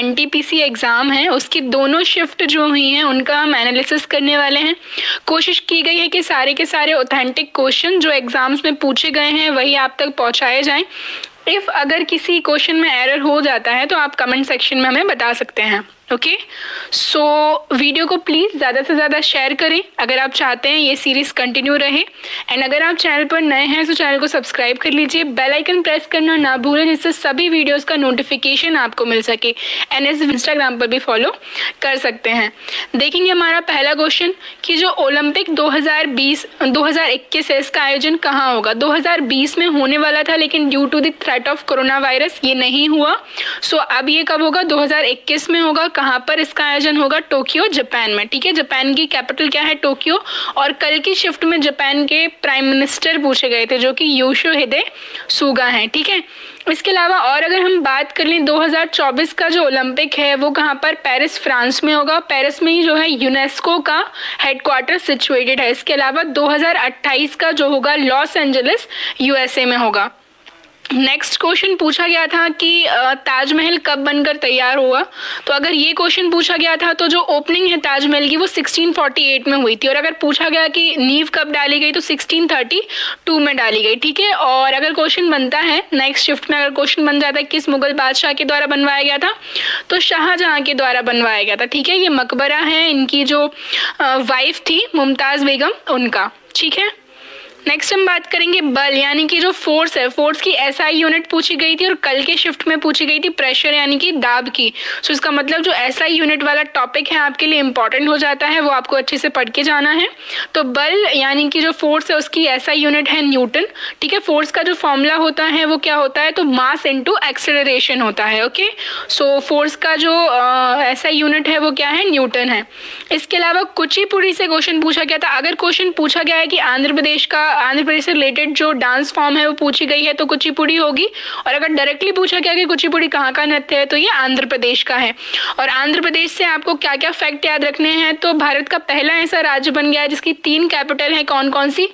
NTPC exam है उसकी दोनों शिफ्ट जो हुई हैं उनका हम एनालिसिस करने वाले हैं। कोशिश की गई है कि सारे के सारे ऑथेंटिक क्वेश्चन जो एग्ज़ाम्स में पूछे गए हैं वही आप तक पहुंचाए जाएं। इफ़ अगर किसी क्वेश्चन में एरर हो जाता है तो आप कमेंट सेक्शन में हमें बता सकते हैं। ओके, सो वीडियो को प्लीज़ ज़्यादा से ज़्यादा शेयर करें अगर आप चाहते हैं ये सीरीज़ कंटिन्यू रहे। एंड अगर आप चैनल पर नए हैं तो चैनल को सब्सक्राइब कर लीजिए, बेल आइकन प्रेस करना ना भूलें जिससे सभी वीडियोस का नोटिफिकेशन आपको मिल सके। एंड इस इंस्टाग्राम पर भी फॉलो कर सकते हैं। देखेंगे हमारा पहला क्वेश्चन कि जो ओलंपिक 2021 है इसका आयोजन कहाँ होगा। 2020 में होने वाला था लेकिन due to the threat of corona virus ये नहीं हुआ। सो अब ये कब होगा, 2021 में होगा। कहाँ पर इसका आयोजन होगा, टोक्यो जापान में। ठीक है, जापान की कैपिटल क्या है, टोक्यो। और कल की शिफ्ट में जापान के प्राइम मिनिस्टर पूछे गए थे जो कि योशिहिदे सुगा हैं। ठीक है, इसके अलावा और अगर हम बात कर लें 2024 का जो ओलंपिक है वो कहाँ पर, पेरिस फ्रांस में होगा। पेरिस में ही जो है यूनेस्को का हेडक्वार्टर सिचुएटेड है। इसके अलावा 2028 का जो होगा लॉस एंजलिस यूएसए में होगा। नेक्स्ट क्वेश्चन पूछा गया था कि ताजमहल कब बनकर तैयार हुआ। तो अगर ये क्वेश्चन पूछा गया था तो जो ओपनिंग है ताजमहल की वो 1648 में हुई थी। और अगर पूछा गया कि नींव कब डाली गई तो 1632 में डाली गई। ठीक है, और अगर क्वेश्चन बनता है नेक्स्ट शिफ्ट में, अगर क्वेश्चन बन जाता है किस मुगल बादशाह के द्वारा बनवाया गया था तो शाहजहां के द्वारा बनवाया गया था। ठीक है, ये मकबरा है इनकी जो वाइफ थी मुमताज़ बेगम उनका। ठीक है, नेक्स्ट हम बात करेंगे बल यानी कि जो फोर्स है, फोर्स की एसआई यूनिट पूछी गई थी और कल के शिफ्ट में पूछी गई थी प्रेशर यानी कि दाब की। सो इसका मतलब जो एसआई यूनिट वाला टॉपिक है आपके लिए इंपॉर्टेंट हो जाता है, वो आपको अच्छे से पढ़ के जाना है। तो बल यानी कि जो फोर्स है उसकी एसआई यूनिट है न्यूटन। ठीक है, फोर्स का जो फॉर्मूला होता है वो क्या होता है, तो मास इनटू एक्सेलरेशन होता है। ओके, सो फोर्स का जो एसआई यूनिट है वो क्या है, न्यूटन है। इसके अलावा कुचिपुड़ी से क्वेश्चन पूछा गया था। अगर क्वेश्चन पूछा गया है कि आंध्र प्रदेश से रिलेटेड जो डांस फॉर्म है वो पूछी गई है तो कुचिपुड़ी होगी। और अगर डायरेक्टली पूछा गया कि कुचिपुड़ी कहाँ का नृत्य है तो ये आंध्र प्रदेश का है। और आंध्र प्रदेश से आपको क्या क्या फैक्ट याद रखने हैं, तो भारत का पहला ऐसा राज्य बन गया है जिसकी 3 कैपिटल है। कौन कौन सी,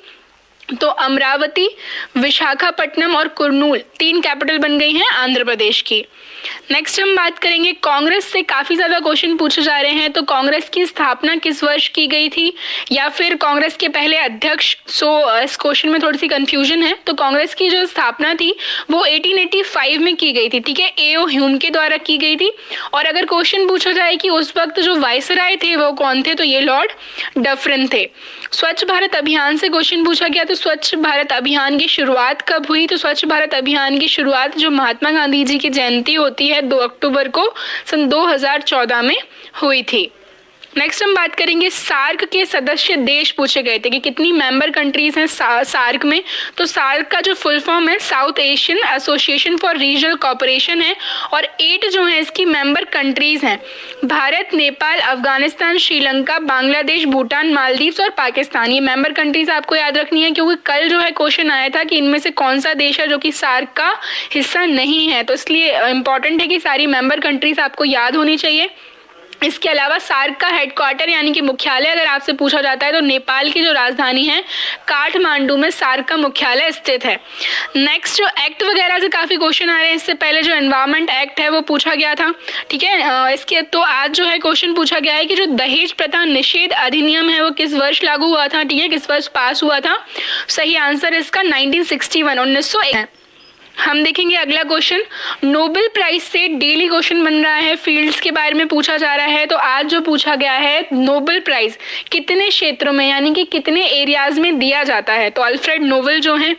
तो अमरावती, विशाखापट्टनम और कुर्नूल 3 कैपिटल बन गई हैं आंध्र प्रदेश की। नेक्स्ट हम बात करेंगे कांग्रेस से काफ़ी ज़्यादा क्वेश्चन पूछे जा रहे हैं। तो कांग्रेस की स्थापना किस वर्ष की गई थी या फिर कांग्रेस के पहले अध्यक्ष। इस क्वेश्चन में थोड़ी सी कंफ्यूजन है। तो कांग्रेस की जो स्थापना थी वो 1885 में की गई थी। ठीक है, एओ ह्यूम के द्वारा की गई थी। और अगर क्वेश्चन पूछा जाए कि उस वक्त जो वायसराय थे वो कौन थे, तो ये लॉर्ड डफरिन थे। स्वच्छ भारत अभियान से क्वेश्चन पूछा गया तो स्वच्छ भारत अभियान की शुरुआत कब हुई, तो स्वच्छ भारत अभियान की शुरुआत जो महात्मा गांधी जी की जयंती होती है 2 अक्टूबर को सन 2014 में हुई थी। नेक्स्ट हम बात करेंगे सार्क के सदस्य देश पूछे गए थे कि कितनी मेंबर कंट्रीज हैं सार्क में। तो सार्क का जो फुल फॉर्म है south Asian association for regional cooperation है। और 8 जो है इसकी मेंबर कंट्रीज हैं, भारत, नेपाल, अफगानिस्तान, श्रीलंका, बांग्लादेश, भूटान, मालदीव्स और पाकिस्तान। ये मेंबर कंट्रीज आपको याद रखनी है क्योंकि कल जो है क्वेश्चन आया था कि इनमें से कौन सा देश है जो कि सार्क का हिस्सा नहीं है। तो इसलिए इंपॉर्टेंट है कि सारी मेंबर कंट्रीज आपको याद होनी चाहिए। इसके अलावा सार्क का हेडक्वार्टर यानी कि मुख्यालय अगर आपसे पूछा जाता है तो नेपाल की जो राजधानी है काठमांडू में सार्क का मुख्यालय स्थित है। नेक्स्ट जो एक्ट वगैरह से काफ़ी क्वेश्चन आ रहे हैं। इससे पहले जो एनवायरमेंट एक्ट है वो पूछा गया था। ठीक है, इसके तो आज जो है क्वेश्चन पूछा गया है कि जो दहेज प्रथा निषेध अधिनियम है वो किस वर्ष लागू हुआ था। ठीक है, किस वर्ष पास हुआ था। सही आंसर इसका 1961 1901 है। हम देखेंगे अगला क्वेश्चन, नोबेल प्राइज से डेली क्वेश्चन बन रहा है, फील्ड्स के बारे में पूछा जा रहा है। तो आज जो पूछा गया है नोबेल प्राइज कितने क्षेत्रों में यानी कि कितने एरियाज में दिया जाता है। तो अल्फ्रेड नोबेल जो हैं,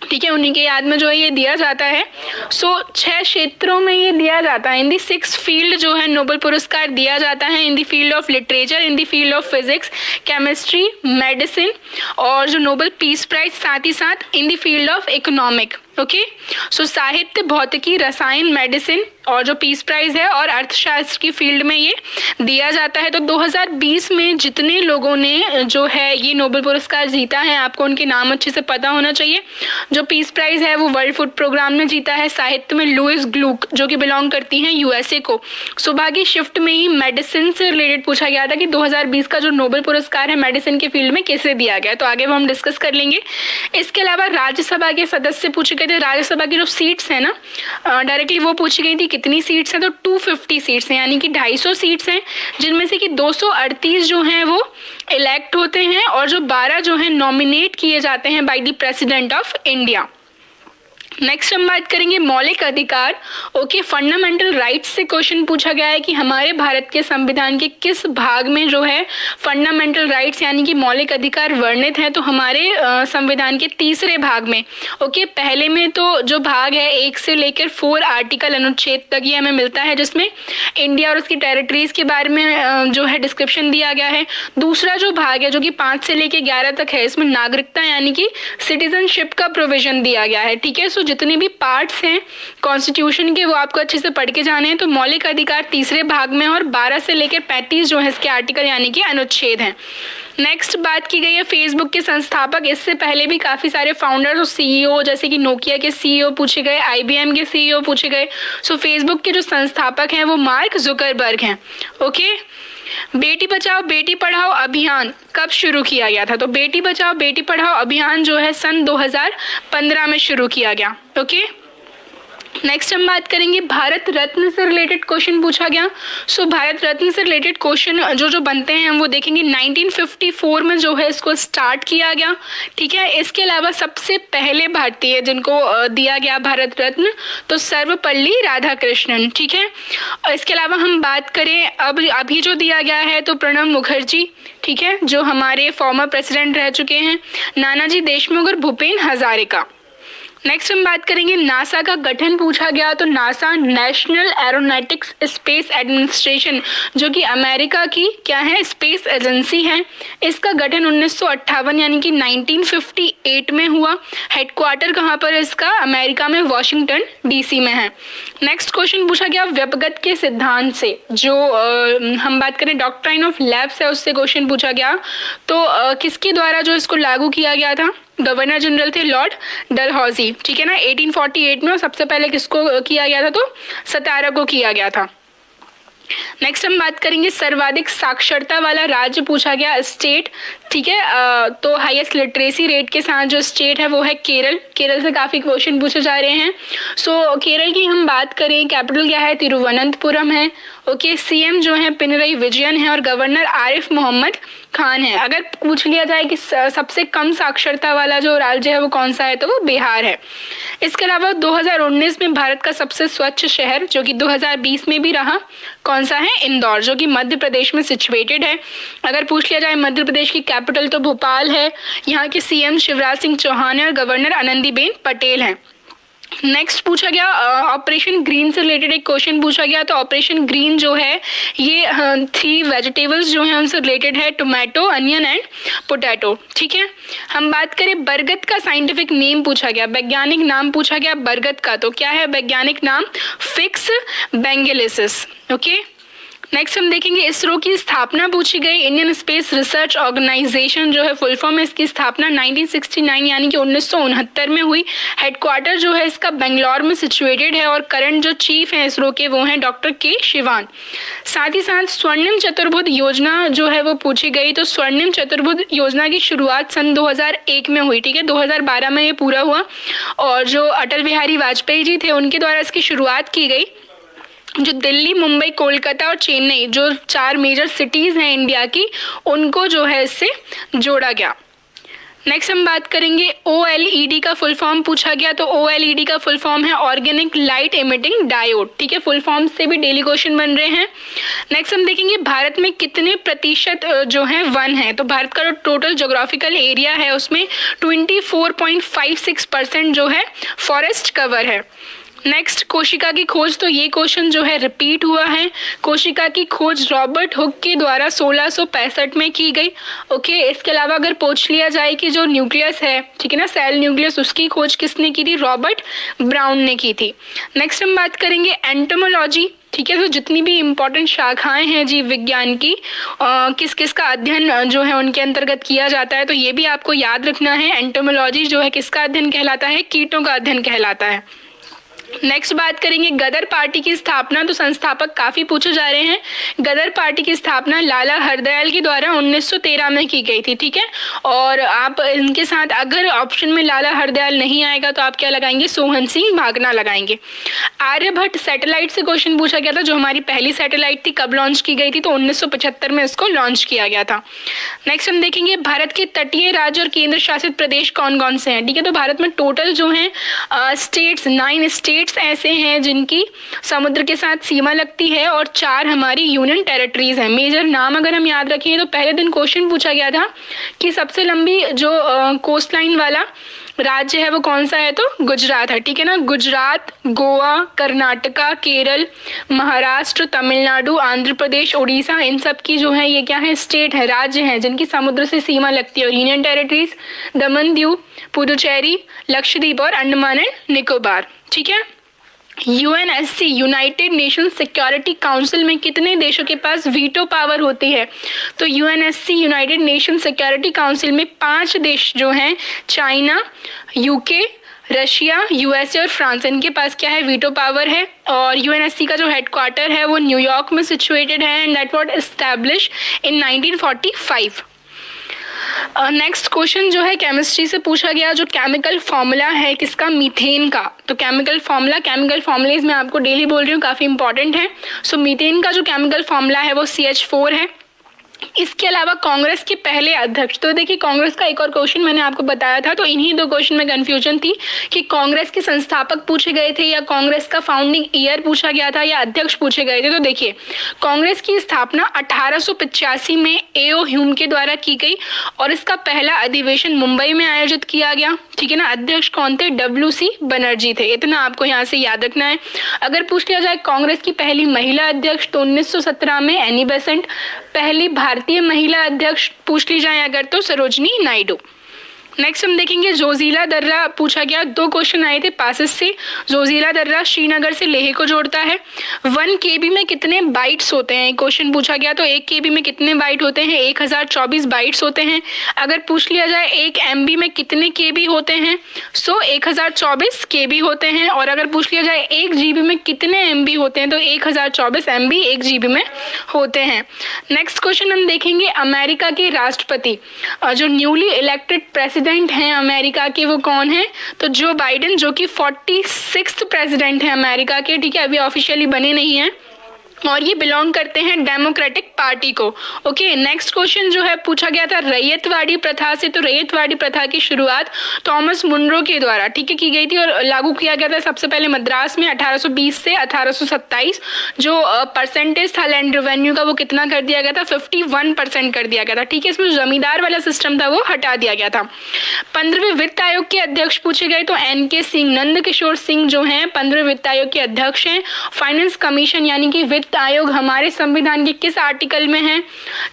ठीक है, उन्हीं के याद में जो है ये दिया जाता है। 6 क्षेत्रों में ये दिया जाता है। इन दी 6 फील्ड जो है नोबेल पुरस्कार दिया जाता है। In the field of literature, in the field of physics, chemistry, medicine और जो नोबेल पीस प्राइज साथ ही साथ in the field of economic. Okay, so साहित्य, भौतिकी, रसायन, मेडिसिन और जो पीस प्राइज है और अर्थशास्त्र की फील्ड में ये दिया जाता है। तो 2020 में जितने लोगों ने जो है ये नोबेल पुरस्कार जीता है आपको उनके नाम अच्छे से पता होना चाहिए। जो पीस प्राइज है वो वर्ल्ड फूड प्रोग्राम ने जीता है। साहित्य में लुइस ग्लूक जो कि बिलोंग करती हैं यूएसए को। सुबह की शिफ्ट में ही मेडिसिन से रिलेटेड पूछा गया था कि 2020 का जो नोबेल पुरस्कार है मेडिसिन के फील्ड में किसे दिया गया, तो आगे वो हम डिस्कस कर लेंगे। इसके अलावा राज्यसभा के सदस्य पूछे गए कहते हैं राज्यसभा की जो सीट्स हैं ना, डायरेक्टली वो पूछी गई थी कितनी सीट्स हैं, तो 250 सीट्स हैं, यानी कि 250 सीट्स हैं, जिनमें से कि 238 जो हैं वो इलेक्ट होते हैं और जो 12 जो हैं नॉमिनेट किए जाते हैं by the president of India. Next हम बात करेंगे मौलिक अधिकार। ओके, फंडामेंटल राइट्स से क्वेश्चन पूछा गया है कि हमारे भारत के संविधान के किस भाग में जो है फंडामेंटल राइट्स यानी कि मौलिक अधिकार वर्णित है, तो हमारे संविधान के तीसरे भाग में। ओके, पहले में तो जो भाग है 1 से लेकर 4 आर्टिकल अनुच्छेद तक ये हमें मिलता है, जिसमें इंडिया और उसकी टेरिटरीज के बारे में जो है डिस्क्रिप्शन दिया गया है। दूसरा जो भाग है जो कि 5 से लेकर 11 तक है, इसमें नागरिकता यानी कि सिटीजनशिप का प्रोविजन दिया गया है। ठीक है, सो जितने भी पार्ट्स हैं कॉन्स्टिट्यूशन के वो आपको अच्छे से पढ़ के जाने हैं। तो मौलिक अधिकार तीसरे भाग में और 12 से लेकर 35 जो है इसके आर्टिकल यानी कि अनुच्छेद हैं। नेक्स्ट बात की गई है फेसबुक के संस्थापक। इससे पहले भी काफ़ी सारे फाउंडर्स और सीईओ जैसे कि नोकिया के सीईओ पूछे गए, आईबीएम के सीईओ पूछे गए। सो फेसबुक के जो संस्थापक हैं वो मार्क जुकरबर्ग हैं। ओके, बेटी बचाओ बेटी पढ़ाओ अभियान कब शुरू किया गया था, तो बेटी बचाओ बेटी पढ़ाओ अभियान जो है सन 2015 में शुरू किया गया। ओके, नेक्स्ट हम बात करेंगे भारत रत्न से रिलेटेड क्वेश्चन पूछा गया। सो भारत रत्न से रिलेटेड क्वेश्चन जो बनते हैं हम वो देखेंगे 1954 में जो है इसको स्टार्ट किया गया। ठीक है, इसके अलावा सबसे पहले भारतीय जिनको दिया गया भारत रत्न तो सर्वपल्ली राधाकृष्णन। ठीक है, और इसके अलावा हम बात करें अब अभी जो दिया गया है तो प्रणब मुखर्जी, ठीक है, जो हमारे फॉर्मर प्रेसिडेंट रह चुके हैं, नानाजी देशमुख और भूपेन हजारिका। नेक्स्ट हम बात करेंगे नासा का गठन पूछा गया। तो NASA national aeronautics space administration जो कि अमेरिका की क्या है स्पेस एजेंसी है, इसका गठन 1958 यानी कि 1958 में हुआ। हेडक्वार्टर कहाँ पर है इसका, अमेरिका में वाशिंगटन डीसी में है। नेक्स्ट क्वेश्चन पूछा गया व्यपगत के सिद्धांत से, जो हम बात करें डॉक्ट्राइन ऑफ लैब्स है उससे क्वेश्चन पूछा गया। तो किसके द्वारा जो इसको लागू किया गया था, गवर्नर जनरल थे लॉर्ड डलहौजी। ठीक है ना, 1848 में। सबसे पहले किसको किया गया था, तो सतारा को किया गया था। नेक्स्ट हम बात करेंगे सर्वाधिक साक्षरता वाला राज्य पूछा गया, स्टेट। ठीक है, तो हाईएस्ट लिटरेसी रेट के साथ जो स्टेट है वो है केरल। केरल से काफ़ी क्वेश्चन पूछे जा रहे हैं। सो केरल की हम बात करें, कैपिटल क्या है, तिरुवनंतपुरम है। ओके, सीएम जो है पिनरई विजयन है और गवर्नर आरिफ मोहम्मद खान है। अगर पूछ लिया जाए कि सबसे कम साक्षरता वाला जो राज्य है वो कौन सा है, तो वो बिहार है। इसके अलावा 2019 में भारत का सबसे स्वच्छ शहर जो कि 2020 में भी रहा, कौन सा है, इंदौर, जो कि मध्य प्रदेश में सिचुएटेड है। अगर पूछ लिया जाए मध्य प्रदेश की कैपिटल तो भोपाल है। यहाँ के सीएम शिवराज सिंह चौहान है और गवर्नर आनंदीबेन पटेल हैं। नेक्स्ट पूछा गया ऑपरेशन ग्रीन से रिलेटेड एक क्वेश्चन पूछा गया। तो ऑपरेशन ग्रीन जो है ये 3 वेजिटेबल्स जो हैं उनसे रिलेटेड है, टोमेटो, अनियन एंड पोटैटो। ठीक है, हम बात करें बरगद का साइंटिफिक नेम पूछा गया, वैज्ञानिक नाम पूछा गया बरगद का, तो क्या है वैज्ञानिक नाम, फिक्स बेंगेलिसिस। ओके, नेक्स्ट हम देखेंगे इसरो की स्थापना पूछी गई। इंडियन स्पेस रिसर्च ऑर्गेनाइजेशन जो है फुल फॉर्म है इसकी स्थापना 1969 यानी कि 1969 में हुई। हेडक्वार्टर जो है इसका बेंगलोर में सिचुएटेड है और करंट जो चीफ हैं इसरो के वो हैं डॉक्टर के शिवान। साथ ही साथ स्वर्णिम चतुर्भुज योजना जो है वो पूछी गई। तो स्वर्णिम चतुर्भुज योजना की शुरुआत सन 2001 में हुई। ठीक है, 2012 में ये पूरा हुआ और जो अटल बिहारी वाजपेयी जी थे उनके द्वारा इसकी शुरुआत की गई। जो दिल्ली, मुंबई, कोलकाता और चेन्नई जो 4 मेजर सिटीज़ हैं इंडिया की, उनको जो है इससे जोड़ा गया। नेक्स्ट हम बात करेंगे OLED का फुल फॉर्म पूछा गया। तो OLED का फुल फॉर्म है ऑर्गेनिक लाइट एमिटिंग डायोड। ठीक है, फुल फॉर्म से भी डेली क्वेश्चन बन रहे हैं। नेक्स्ट हम देखेंगे भारत में कितने प्रतिशत जो है वन है। तो भारत का जो टोटल जोग्राफिकल एरिया है उसमें 24.56% जो है फॉरेस्ट कवर है। नेक्स्ट कोशिका की खोज, तो ये क्वेश्चन जो है रिपीट हुआ है। कोशिका की खोज रॉबर्ट हुक के द्वारा 1665 में की गई। ओके, इसके अलावा अगर पूछ लिया जाए कि जो न्यूक्लियस है, ठीक है ना, सेल न्यूक्लियस, उसकी खोज किसने की थी, रॉबर्ट ब्राउन ने की थी। नेक्स्ट हम बात करेंगे एंटोमोलॉजी। ठीक है, तो जितनी भी इम्पोर्टेंट शाखाएं हैं जीव विज्ञान की किस किस का अध्ययन जो है उनके अंतर्गत किया जाता है, तो ये भी आपको याद रखना है। एंटोमोलॉजी जो है किसका अध्ययन कहलाता है, कीटों का अध्ययन कहलाता है। नेक्स्ट बात करेंगे गदर पार्टी की स्थापना, तो संस्थापक काफी पूछे जा रहे हैं। गदर पार्टी की स्थापना लाला हरदयाल के द्वारा 1913 में की गई थी, ठीक है। और आप इनके साथ अगर ऑप्शन में लाला हरदयाल नहीं आएगा तो आप क्या लगाएंगे, सोहन सिंह भागना लगाएंगे। आर्यभट्ट सैटेलाइट से क्वेश्चन पूछा गया था, जो हमारी पहली सैटेलाइट थी कब लॉन्च की गई थी, तो 1975 में इसको लॉन्च किया गया था। नेक्स्ट हम देखेंगे भारत के तटीय राज्य और केंद्र शासित प्रदेश कौन कौन से हैं, ठीक है। तो भारत में टोटल जो है स्टेट्स 9 स्टेट्स ऐसे हैं जिनकी समुद्र के साथ सीमा लगती है और 4 हमारी यूनियन टेरिटरीज हैं। मेजर नाम अगर हम याद रखें तो पहले दिन क्वेश्चन पूछा गया था कि सबसे लंबी जो कोस्ट लाइन वाला राज्य है वो कौन सा है, तो गुजरात है, ठीक है ना। गुजरात, गोवा, कर्नाटका, केरल, महाराष्ट्र, तमिलनाडु, आंध्र प्रदेश, उड़ीसा, इन सब की जो है ये क्या है, स्टेट है, राज्य हैं जिनकी समुद्र से सीमा लगती है। और यूनियन टेरिटरीज दमन दीव, पुदुचेरी, लक्षद्वीप और अंडमान एंड निकोबार, ठीक है। UNSC United Nations security council में कितने देशों के पास वीटो पावर होती है, तो UNSC United Nations security council में 5 देश जो हैं, चाइना, यूके, रशिया, यूएसए और फ्रांस, इनके पास क्या है, वीटो पावर है। और यूएनएससी का जो हेडक्वार्टर है वो न्यूयॉर्क में सिचुएटेड है and that was establish in 1945। Next question जो है केमिस्ट्री से पूछा गया, जो केमिकल फॉर्मूला है किसका, मीथेन का। तो केमिकल फॉर्मूलेज मैं आपको डेली बोल रही हूँ, काफ़ी इंपॉर्टेंट है। सो मीथेन का जो केमिकल फॉर्मूला है वो CH4 है। इसके अलावा कांग्रेस के पहले अध्यक्ष, तो देखिए कांग्रेस का एक और क्वेश्चन मैंने आपको बताया था, तो इन्हीं 2 क्वेश्चन में कंफ्यूजन थी कि कांग्रेस के संस्थापक पूछे गए थे या कांग्रेस का फाउंडिंग ईयर पूछा गया था या अध्यक्ष पूछे गए थे। तो देखिए कांग्रेस की स्थापना 1885 में A.O. ह्यूम के द्वारा की गई और इसका पहला अधिवेशन मुंबई में आयोजित किया गया, ठीक है ना। अध्यक्ष कौन थे, W.C. बनर्जी थे, इतना आपको यहाँ से याद रखना है। अगर पूछ लिया जाए कांग्रेस की पहली महिला अध्यक्ष, तो 1917 में एनी बेसेंट। पहली भारतीय महिला अध्यक्ष पूछ ली जाए अगर, तो सरोजनी नायडू। नेक्स्ट हम देखेंगे जोजिला दर्रा पूछा गया, 2 क्वेश्चन आए थे पासेस से। जोजिला दर्रा श्रीनगर से लेह को जोड़ता है। 1 KB में कितने बाइट्स होते हैं, क्वेश्चन पूछा गया, तो 1 KB में कितने बाइट होते हैं, 1024 बाइट्स होते हैं। अगर पूछ लिया जाए 1 MB में कितने KB होते हैं, सो 1024 KB होते हैं। और अगर पूछ लिया जाए 1 GB में कितने MB होते हैं, तो 1024 MB 1 GB में होते हैं। नेक्स्ट क्वेश्चन हम देखेंगे अमेरिका के राष्ट्रपति, जो न्यूली इलेक्टेड प्रेसिडेंट हैं अमेरिका के, वो कौन है, तो जो बाइडेन, जो कि 46th प्रेसिडेंट है अमेरिका के, ठीक है, अभी ऑफिशियली बने नहीं हैं और ये बिलोंग करते हैं डेमोक्रेटिक पार्टी को। ओके, नेक्स्ट क्वेश्चन जो है पूछा गया था रैयतवाड़ी प्रथा से, तो रैयतवाड़ी प्रथा की शुरुआत थॉमस मुनरो के द्वारा, ठीक है, की गई थी और लागू किया गया था सबसे पहले मद्रास में 1820 से 1827। जो परसेंटेज था लैंड रेवेन्यू का वो कितना कर दिया गया था, 51% कर दिया गया था, ठीक है। इसमें जमींदार वाला सिस्टम था वो हटा दिया गया था। 15वें वित्त आयोग के अध्यक्ष पूछे गए, तो NK सिंह, नंद किशोर सिंह जो हैं 15वें वित्त आयोग के अध्यक्ष हैं। फाइनेंस कमीशन यानी कि वित्त आयोग हमारे संविधान के किस आर्टिकल में है,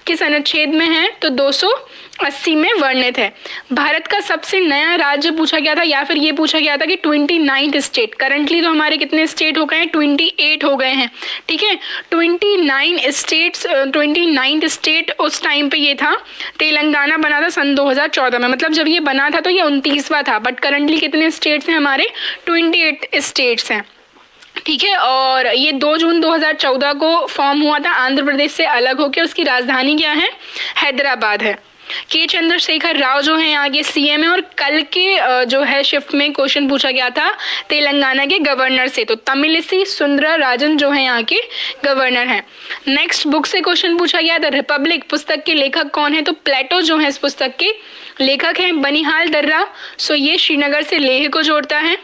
किस अनुच्छेद में है, तो 280 में वर्णित है। भारत का सबसे नया राज्य पूछा गया था या फिर ये पूछा गया था कि 29th स्टेट, करंटली तो हमारे कितने स्टेट हो गए हैं, 28 हो गए हैं, ठीक है। 29th स्टेट उस टाइम पे ये था, तेलंगाना बना था सन 2014 में, मतलब जब ये बना था तो ये 29वां था, बट करंटली कितने स्टेट्स हैं हमारे, 28 स्टेट्स हैं, ठीक है। और ये 2 जून 2014 को फॉर्म हुआ था आंध्र प्रदेश से अलग होकर। उसकी राजधानी क्या है, हैदराबाद है। के चंद्रशेखर राव जो है यहाँ के CM है और कल के जो है शिफ्ट में क्वेश्चन पूछा गया था तेलंगाना के गवर्नर से, तो तमिलिसी सुंदरराजन जो है यहाँ के गवर्नर हैं। नेक्स्ट बुक से क्वेश्चन पूछा गया था रिपब्लिक पुस्तक के लेखक कौन है, तो प्लेटो जो है इस पुस्तक के लेखक हैं। बनिहाल दर्रा, सो ये श्रीनगर से लेह को जोड़ता है।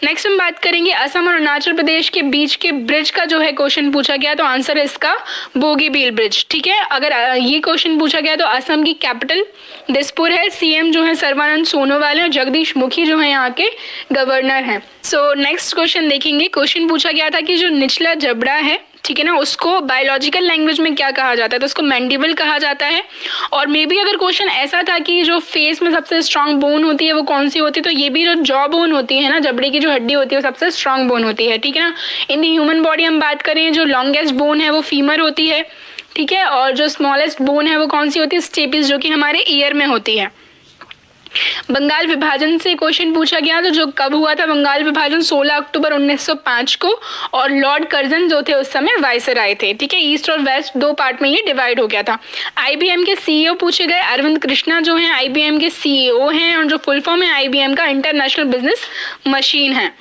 नेक्स्ट हम बात करेंगे असम और अरुणाचल प्रदेश के बीच के ब्रिज का जो है क्वेश्चन पूछा गया, तो आंसर है इसका बोगीबील ब्रिज, ठीक है। अगर ये क्वेश्चन पूछा गया तो असम की कैपिटल दिसपुर है। CM जो है सर्बानंद सोनोवाल है, जगदीश मुखी जो है यहाँ के गवर्नर हैं। सो नेक्स्ट क्वेश्चन देखेंगे, क्वेश्चन पूछा गया था कि जो निचला जबड़ा है, ठीक है ना, उसको बायोलॉजिकल लैंग्वेज में क्या कहा जाता है, तो उसको मैंडिबल कहा जाता है। और मे बी अगर क्वेश्चन ऐसा था कि जो फेस में सबसे स्ट्रांग बोन होती है वो कौन सी होती है, तो ये भी जो जॉ बोन होती है ना, जबड़े की जो हड्डी होती है वो सबसे स्ट्रांग बोन होती है, ठीक है ना। इन दी ह्यूमन बॉडी हम बात करें, जो लॉन्गेस्ट बोन है वो फीमर होती है, ठीक है। और जो स्मॉलेस्ट बोन है वो कौन सी होती है, स्टेपिस, जो कि हमारे ईयर में होती है। बंगाल विभाजन से क्वेश्चन पूछा गया, तो जो कब हुआ था बंगाल विभाजन, 16 अक्टूबर 1905 को, और लॉर्ड कर्जन जो थे उस समय वायसराय थे। ठीक है, ईस्ट और वेस्ट दो पार्ट में ये डिवाइड हो गया था। आईबीएम के सीईओ पूछे गए, अरविंद कृष्णा जो हैं आईबीएम के सीईओ हैं, और जो फुल फॉर्म है आईबीएम का इंटरनेशनल बिजनेस मशीन है।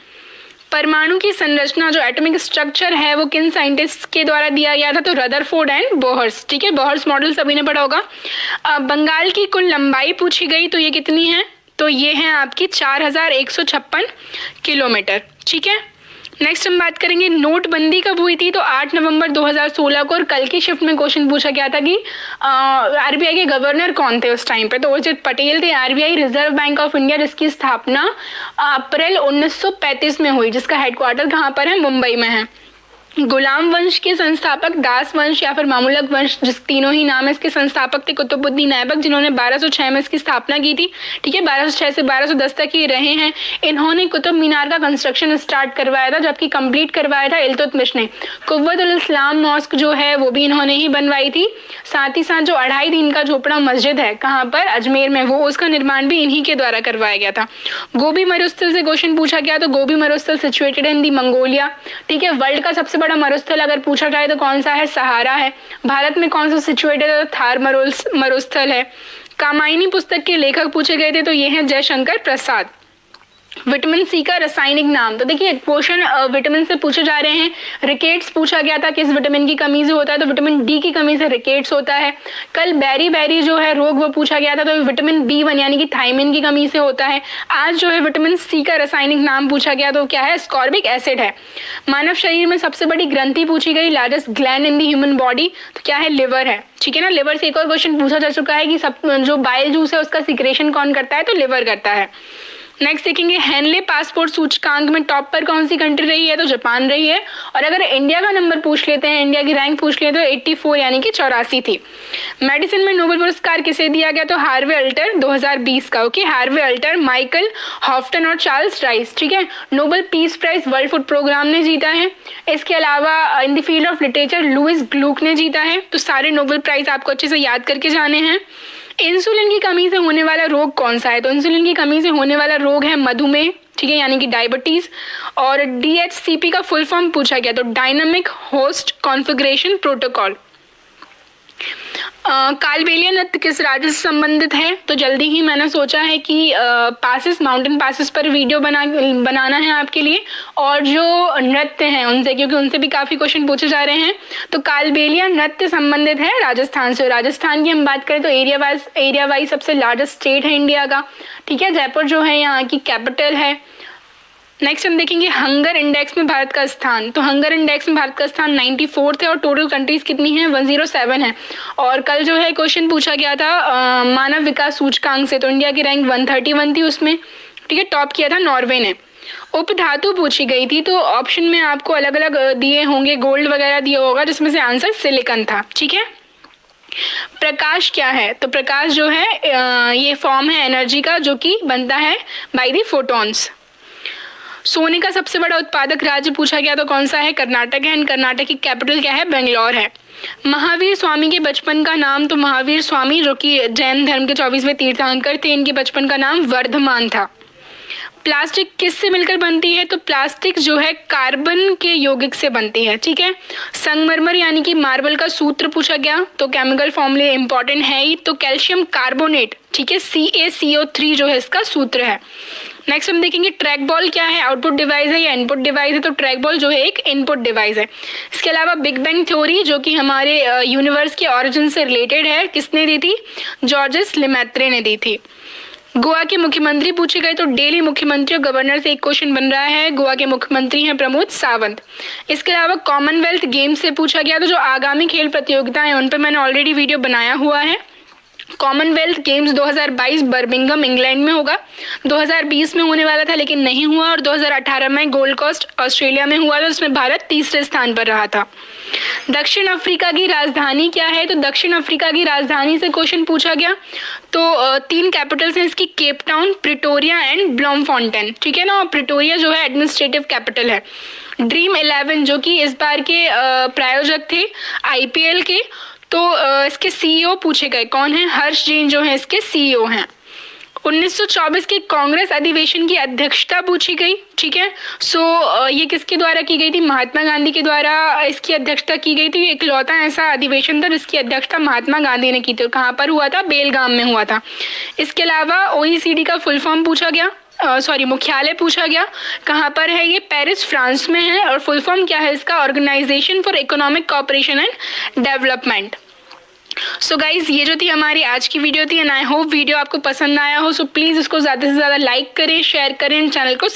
परमाणु की संरचना जो एटॉमिक स्ट्रक्चर है वो किन साइंटिस्ट के द्वारा दिया गया था, तो रदरफोर्ड एंड बोहर्स। ठीक है, बोहर्स मॉडल सभी ने पढ़ा होगा। बंगाल की कुल लंबाई पूछी गई, तो ये कितनी है, तो ये है आपकी 4156 किलोमीटर। ठीक है, नेक्स्ट हम बात करेंगे नोटबंदी कब हुई थी, तो 8 नवंबर 2016 को। और कल की शिफ्ट में क्वेश्चन पूछा गया था कि आरबीआई के गवर्नर कौन थे उस टाइम पे, तो उर्जित पटेल थे। RBI reserve bank of India, जिसकी स्थापना अप्रैल 1935 में हुई, जिसका हेडक्वार्टर कहाँ पर है, मुंबई में है। गुलाम वंश के संस्थापक दास वंश या फिर मामूलक वंश, जिस तीनों ही नाम है इसके संस्थापक थे कुतुबुद्दीन ऐबक, जिन्होंने 1206 में इसकी स्थापना की थी। ठीक है, 1206 से 1210 तक ये रहे हैं। इन्होंने कुतुब मीनार का कंस्ट्रक्शन स्टार्ट करवाया था, जबकि कंप्लीट करवाया था इल्तुतमिश ने। कुव्वतुल इस्लाम मॉस्क जो है वो भी इन्होंने ही बनवाई थी। साथ ही साथ जो 2.5 दिन का झोपड़ा मस्जिद है कहाँ पर, अजमेर में, वो उसका निर्माण भी इन्हीं के द्वारा करवाया गया था। गोबी मरुस्थल से क्वेश्चन पूछा गया, तो गोबी मरुस्थल सिचुएटेड इन दी मंगोलिया। ठीक है, वर्ल्ड का सबसे बड़ा मरुस्थल अगर पूछा जाए तो कौन सा है, सहारा है। भारत में कौन सा सिचुएटेड है, तो थार मरुस्थल है। कामायनी पुस्तक के लेखक पूछे गए थे, तो ये हैं जयशंकर प्रसाद। विटामिन सी का रासायनिक नाम, तो देखिए क्वेश्चन विटामिन से पूछे जा रहे हैं। रिकेट्स पूछा गया था, किस विटामिन की कमी से होता है, तो विटामिन डी की कमी से रिकेट्स होता है। कल बेरी बेरी जो है रोग वो पूछा गया था, तो विटामिन B1 यानी कि थायमिन की कमी से होता है। आज जो है विटामिन सी का रासायनिक नाम पूछा गया, तो क्या है, एस्कॉर्बिक एसिड है। मानव शरीर में सबसे बड़ी ग्रंथि पूछी गई, largest gland in the human body, तो क्या है, लिवर है। ठीक है ना, लिवर से एक और क्वेश्चन पूछा जा चुका है कि सब जो बाइल जूस है उसका सिक्रेशन कौन करता है, तो लिवर करता है। नेक्स्ट देखेंगे हेनले पासपोर्ट सूचकांक में टॉप पर कौन सी कंट्री रही है, तो जापान रही है। और अगर इंडिया का नंबर पूछ लेते हैं, इंडिया की रैंक पूछ लेते हैं, तो 84 यानी कि 84 थी। मेडिसिन में नोबेल पुरस्कार किसे दिया गया, तो हार्वे अल्टर 2020 का। Okay, Harvey Alter, Michael Houghton और चार्ल्स राइस। ठीक है, Nobel piece Prize World Food Programme ने जीता है। इसके अलावा in the field of literature Louise Gluck ने जीता है। तो सारे नोबेल प्राइज आपको अच्छे से याद करके जाने हैं। इंसुलिन की कमी से होने वाला रोग कौन सा है, तो इंसुलिन की कमी से होने वाला रोग है मधुमेह। ठीक है, यानी कि डायबिटीज। और DHCP का फुल फॉर्म पूछा गया, तो dynamic host configuration protocol. Kalbelia नृत्य किस राज्य से संबंधित है, तो जल्दी ही मैंने सोचा है कि पासिस, माउंटेन पासिस पर वीडियो बनाना है आपके लिए, और जो नृत्य हैं उनसे, क्योंकि उनसे भी काफ़ी क्वेश्चन पूछे जा रहे हैं। तो कालबेलिया नृत्य संबंधित है राजस्थान से। राजस्थान की हम बात करें तो एरिया वाइज सबसे लार्जेस्ट स्टेट है इंडिया का। ठीक है, जयपुर जो है यहाँ की कैपिटल है। नेक्स्ट हम देखेंगे हंगर इंडेक्स में भारत का स्थान, तो हंगर इंडेक्स में भारत का स्थान 94th है, और टोटल कंट्रीज कितनी हैं, 107 है। और कल जो है क्वेश्चन पूछा गया था मानव विकास सूचकांक से, तो इंडिया की रैंक 131 थी उसमें। ठीक है, टॉप किया था नॉर्वे ने। उपधातु पूछी गई थी, तो ऑप्शन में आपको अलग अलग दिए होंगे, गोल्ड वगैरह दिया होगा, जिसमें से आंसर सिलिकॉन था। ठीक है, प्रकाश क्या है, तो प्रकाश जो है ये फॉर्म है एनर्जी का, जो कि बनता है बाय द फोटॉन्स। सोने का सबसे बड़ा उत्पादक राज्य पूछा गया, तो कौन सा है, कर्नाटक है। एंड कर्नाटक की कैपिटल क्या है, बेंगलोर है। महावीर स्वामी के बचपन का नाम, तो महावीर स्वामी जो कि जैन धर्म के 24वें तीर्थंकर थे, इनके बचपन का नाम वर्धमान था। प्लास्टिक किससे मिलकर बनती है, तो प्लास्टिक जो है कार्बन के यौगिक से बनती है। ठीक है, संगमरमर यानी कि मार्बल का सूत्र पूछा गया, तो केमिकल फॉर्मूले इंपॉर्टेंट है ही, तो कैल्शियम कार्बोनेट। ठीक है, CaCO3 जो है इसका सूत्र है। नेक्स्ट हम देखेंगे ट्रैक बॉल क्या है, आउटपुट डिवाइस है या इनपुट डिवाइस है, तो ट्रैक बॉल जो है एक इनपुट डिवाइस है। इसके अलावा बिग बैंग थ्योरी जो कि हमारे यूनिवर्स के ऑरिजिन से रिलेटेड है, किसने दी थी, जॉर्जेस लेमैत्रे ने दी थी। गोवा के मुख्यमंत्री पूछे गए, तो डेली मुख्यमंत्री और गवर्नर से एक क्वेश्चन बन रहा है। गोवा के मुख्यमंत्री हैं प्रमोद सावंत। इसके अलावा कॉमनवेल्थ गेम्स से पूछा गया, तो जो आगामी खेल प्रतियोगिताएं उन पर मैंने ऑलरेडी वीडियो बनाया हुआ है। कॉमनवेल्थ गेम्स 2022 बर्मिंघम इंग्लैंड में होगा। 2020 में होने वाला था लेकिन नहीं हुआ, और 2018 में गोल्ड कोस्ट ऑस्ट्रेलिया में हुआ था, उसमें भारत तीसरे स्थान पर रहा था। दक्षिण अफ्रीका की राजधानी क्या है, तो दक्षिण अफ्रीका की राजधानी से क्वेश्चन पूछा गया, तो 3 कैपिटल्स हैं इसकी, केप टाउन, प्रिटोरिया एंड ब्लॉमफॉन्टेन। ठीक है ना, प्रिटोरिया जो है एडमिनिस्ट्रेटिव कैपिटल है। ड्रीम 11 जो कि इस बार के प्रायोजक थे IPL के, तो इसके CEO पूछे गए, कौन है, हर्ष जैन जो है इसके CEO हैं। 1924 के कांग्रेस अधिवेशन की अध्यक्षता पूछी गई। ठीक है, ये किसके द्वारा की गई थी? महात्मा गांधी के द्वारा इसकी अध्यक्षता की गई थी। इकलौता ऐसा अधिवेशन था जिसकी अध्यक्षता महात्मा गांधी ने की थी। कहाँ पर हुआ था? बेलगाम में हुआ था। इसके अलावा OECD का फुल फॉर्म पूछा गया, मुख्यालय पूछा गया। कहाँ पर है ये? पेरिस, फ्रांस में है। और फुल फॉर्म क्या है इसका? Organisation for Economic Cooperation and Development. So guys, ये जो थी हमारी आज की वीडियो थी, एंड आई होप वीडियो आपको पसंद आया हो। सो प्लीज़ इसको ज़्यादा से ज़्यादा लाइक करें, शेयर करें, चैनल को